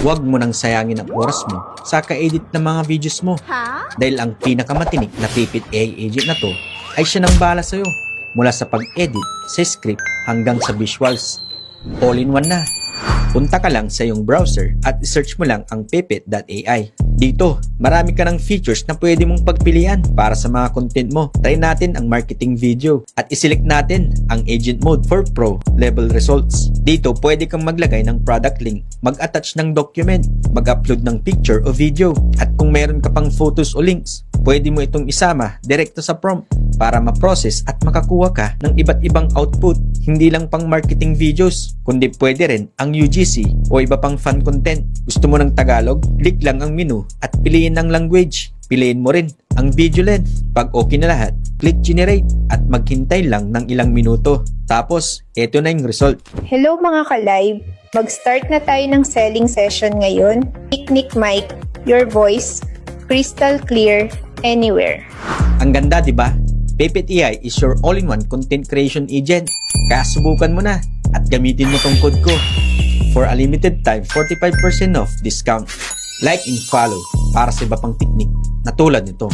Huwag mo nang sayangin ang oras mo sa ka-edit ng mga videos mo. Dahil ang pinakamatinik na Pipit AI agent na to ay siya nang bahala sa'yo. Mula sa pag-edit, sa script, hanggang sa visuals. All-in-one na. Punta ka lang sa iyong browser at search mo lang ang pipit.ai. Dito, marami ka ng features na pwede mong pagpilian para sa mga content mo. Try natin ang marketing video at iselect natin ang agent mode for pro level results. Dito, pwede kang maglagay ng product link, mag-attach ng document, mag-upload ng picture o video. At kung meron ka pang photos o links, pwede mo itong isama direkto sa prompt para ma-process at makakuha ka ng iba't ibang output. Hindi lang pang marketing videos, kundi pwede rin ang UGC o iba pang fan content. Gusto mo ng Tagalog? Click lang ang menu at piliin ang language. Piliin mo rin ang video length. Pag okay na lahat, click generate at maghintay lang ng ilang minuto. Tapos, eto na yung result. Hello mga ka-live! Mag-start na tayo ng selling session ngayon. Picnic mic, your voice, crystal clear, anywhere. Ang ganda, di ba? Pipit AI is your all-in-one content creation agent. Kaya subukan mo na at gamitin mo tong code ko. For a limited time, 45% off discount. Like and follow para sa iba pang technique na tulad nito.